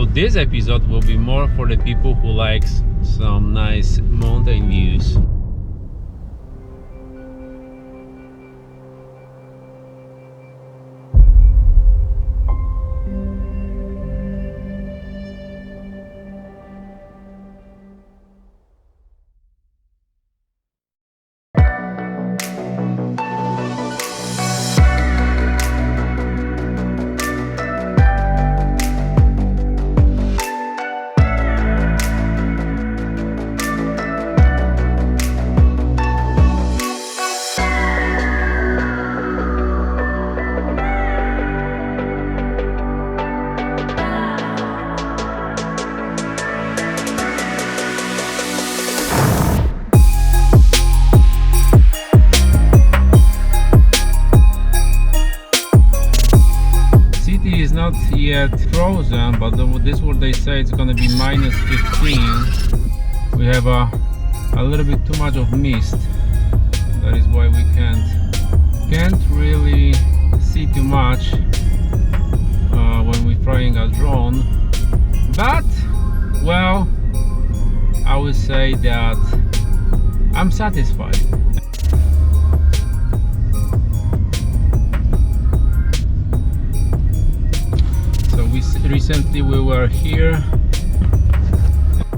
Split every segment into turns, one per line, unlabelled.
So this episode will be more for the people who likes some nice mountain views. Not yet frozen, but this what they say, it's gonna be -15. We have a little bit too much of mist. That is why we can't really see too much when we're flying a drone. But well, I would say that I'm satisfied. Recently we were here.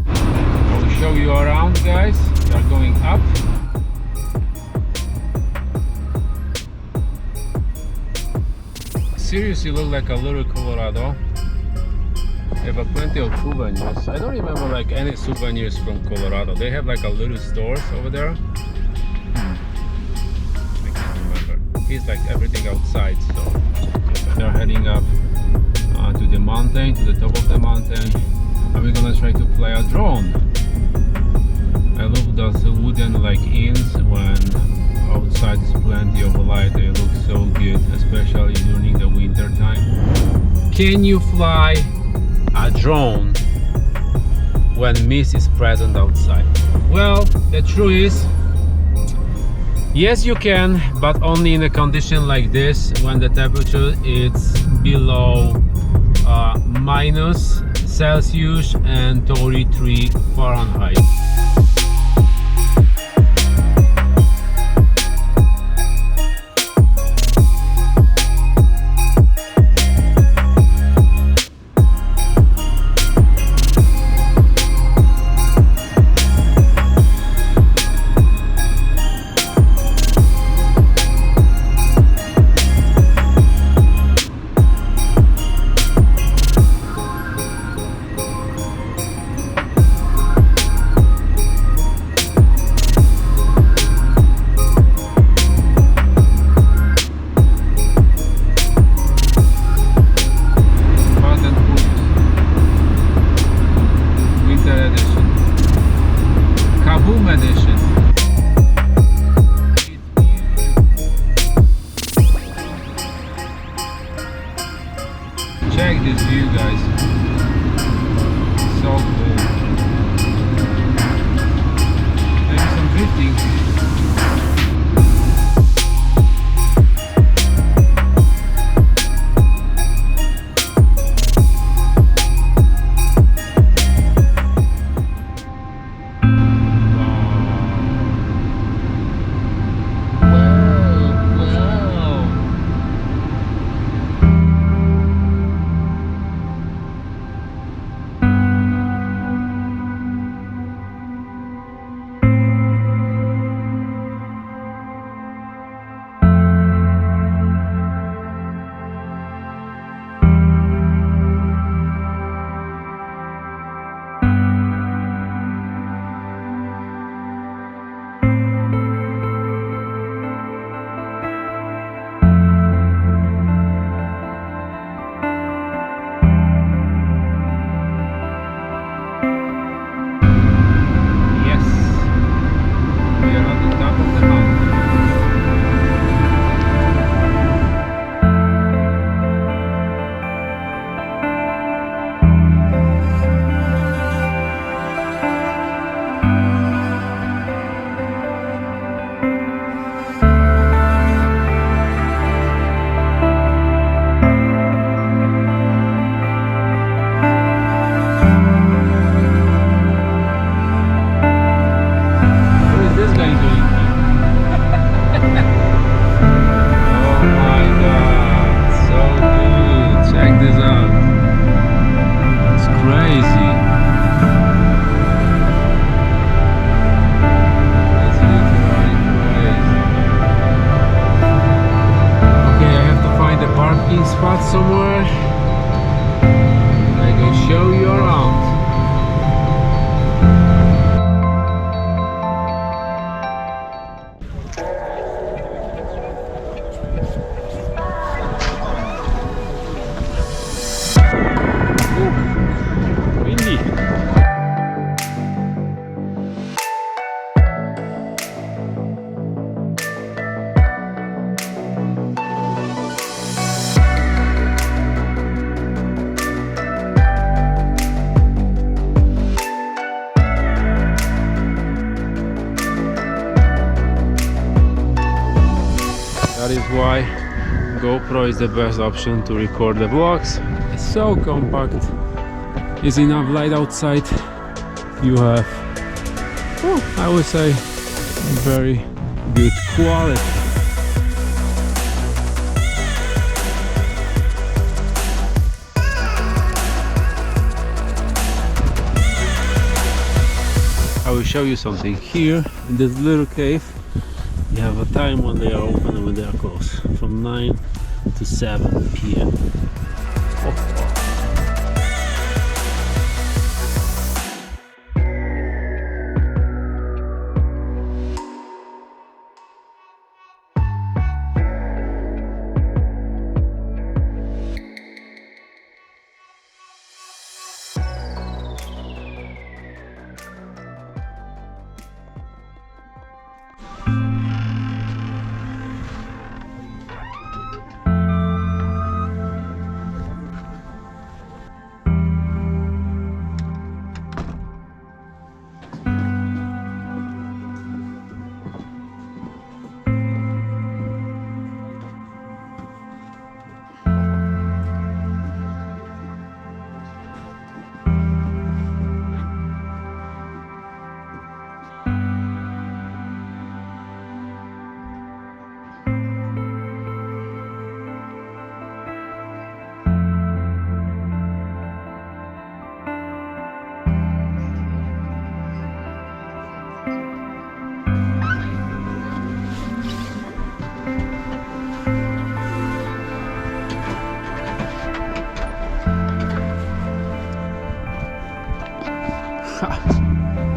I will show you around, guys. We are going up. Seriously, look like a little Colorado. They have plenty of souvenirs. I don't remember like any souvenirs from Colorado. They have like a little stores over there. I can't remember. It's like everything outside, so they're heading up to the mountain, to the top of the mountain, and we're gonna try to fly a drone. I love those wooden like inns when outside is plenty of light. They look so good, especially during the winter time. Can you fly a drone when mist is present outside? Well, the truth is, yes you can, but only in a condition like this, when the temperature is below -Celsius and 33 Fahrenheit. Check this view, guys. So cool. Maybe some drifting. spot somewhere. I can show you around. Windy. That is why GoPro is the best option to record the vlogs. It's so compact. Is enough light outside. You have, I would say, very good quality. I will show you something here in this little cave. You have a time when they are open and when they are closed, from 9 to 7 p.m.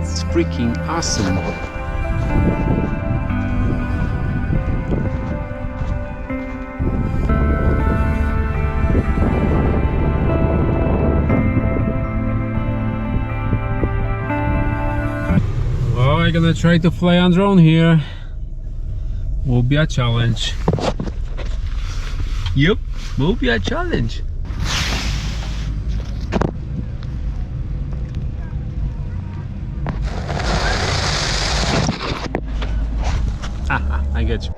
It's freaking awesome. Well, I'm gonna try to fly on drone here. Will be a challenge. Yep, will be a challenge. I get you.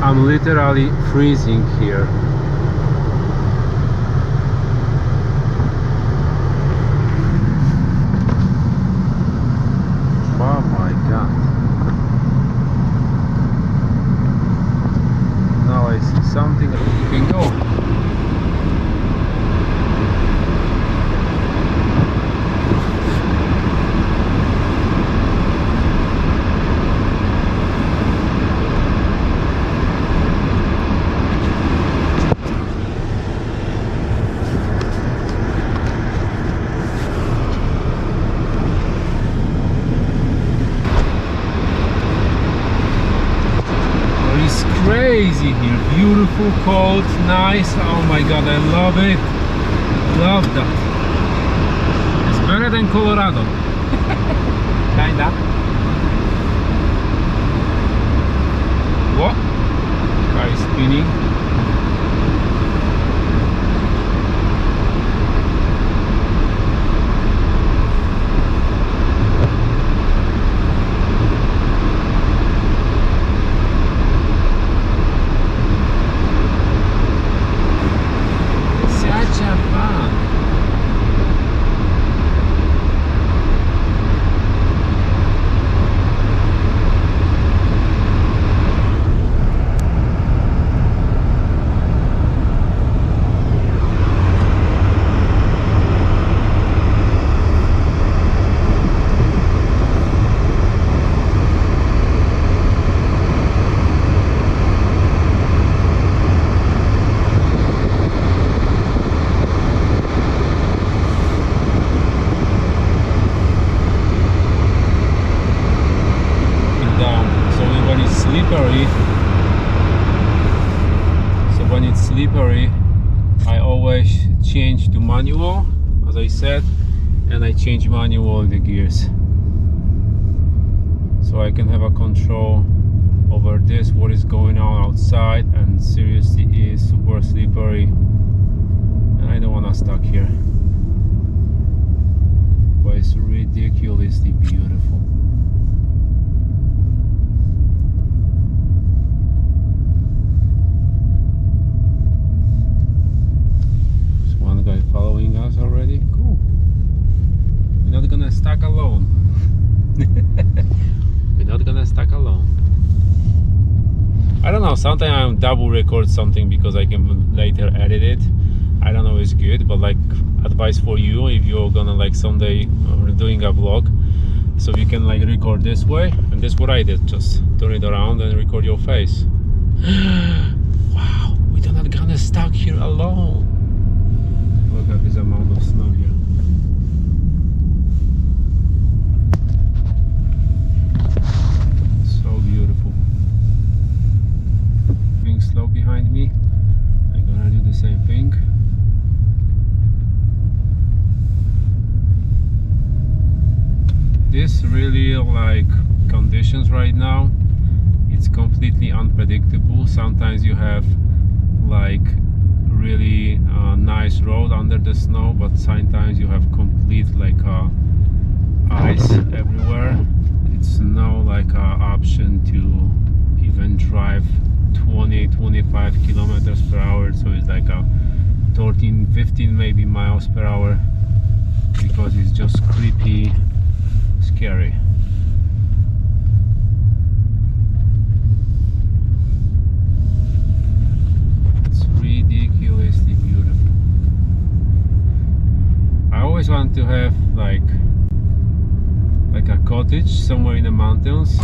I'm literally freezing here. Oh my god. Now I see something. You can go. beautiful, cold, nice. Oh my god, I love it. Love that. It's better than Colorado. Kinda. What? Car is spinning. So when it's slippery, I always change to manual, as I said, and I change manual the gears, so I can have a control over this, what is going on outside, and seriously it is super slippery and I don't want to stuck here, but it's ridiculously beautiful. Guy following us already. Cool. We're not gonna stuck alone. We're not gonna stuck alone. I don't know, sometimes I double record something because I can later edit it. I don't know, it's good, but like advice for you if you're gonna like someday doing a vlog, so you can like record this way, and this is what I did, just turn it around and record your face. Wow, we're not gonna stuck here alone. Look at this amount of snow here. So beautiful. Being slow behind me, I'm gonna do the same thing. This really like conditions right now, it's completely unpredictable. Sometimes you have like really nice road under the snow, but sometimes you have complete like ice everywhere. It's no like option to even drive 20-25 kilometers per hour, so it's like a 13-15 maybe miles per hour, because it's just creepy, scary. Ridiculously beautiful. I always want to have like a cottage somewhere in the mountains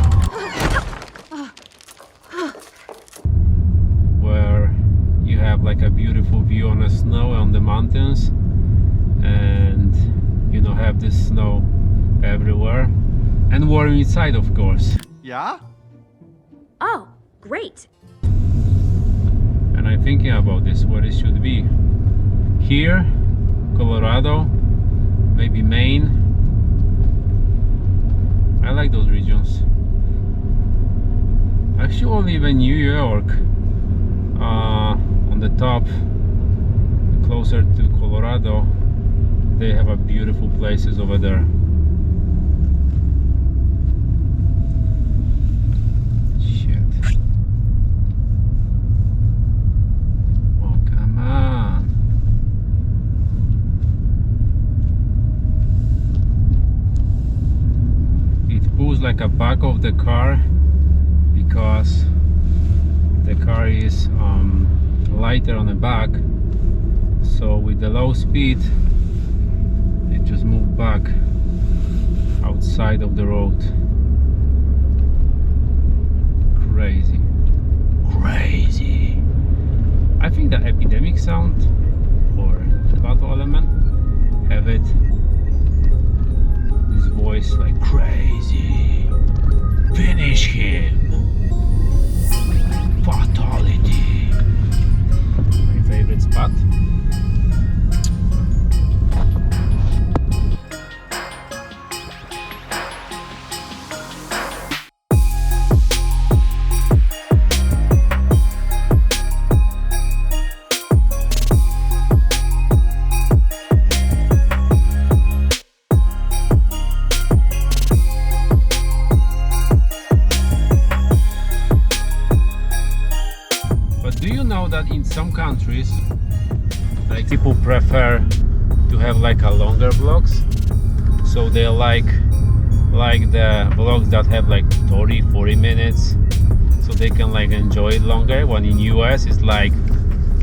where you have like a beautiful view on the snow on the mountains, and you know, have this snow everywhere, and warm inside, of course.
Yeah?
Oh, great.
I'm thinking about this, what it should be. Here, Colorado, maybe Maine. I like those regions. Actually, even New York, on the top, closer to Colorado, they have a beautiful places over there. Like a back of the car, because the car is lighter on the back, so with the low speed it just moved back outside of the road. Crazy. I think the epidemic sound or battle element have it, this voice like crazy. Finish him. Fatality. some countries, like people prefer to have like a longer vlogs, so they like the vlogs that have like 30-40 minutes, so they can like enjoy it longer. When in US it's like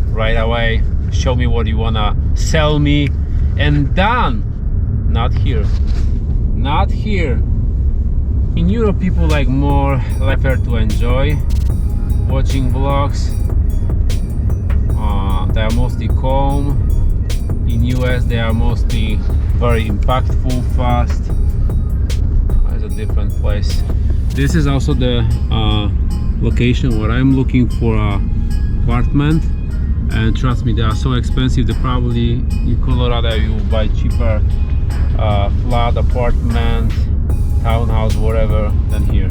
right away, show me what you wanna sell me and done. Not here, not here. In Europe people like more prefer to enjoy watching vlogs. They are mostly calm. In US they are mostly very impactful, fast. It's a different place. This is also the location where I'm looking for an apartment, and trust me, they are so expensive. They probably in Colorado you will buy cheaper flat apartment, townhouse, whatever, than here.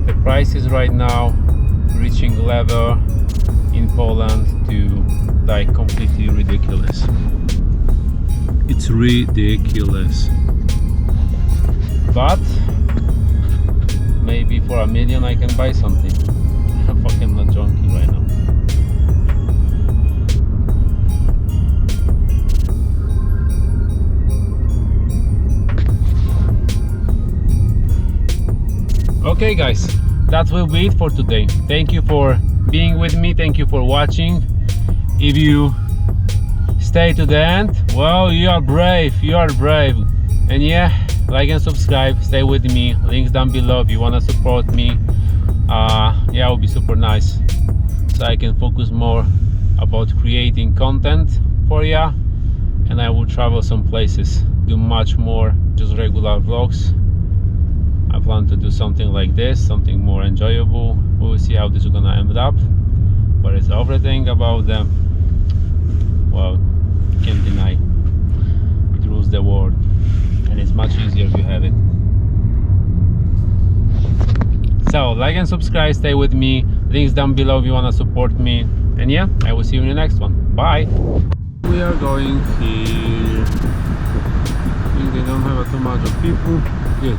The prices right now reaching level in Poland to like completely ridiculous. It's ridiculous. But maybe for $1 million I can buy something. I'm fucking not junkie right now. Okay guys, that will be it for today. Thank you for being with me, thank you for watching. If you stay to the end, well, you are brave, and yeah, like and subscribe, stay with me, links down below if you want to support me. Yeah, it would be super nice, so I can focus more about creating content for ya, and I will travel some places, do much more just regular vlogs. I plan to do something like this, something more enjoyable. We will see how this is gonna end up, but it's everything about them. Well, you can't deny it rules the world, and it's much easier if you have it. So like and subscribe, stay with me, links down below if you want to support me, and yeah, I will see you in the next one. Bye. We are going here. I think they don't have too much of people. Good.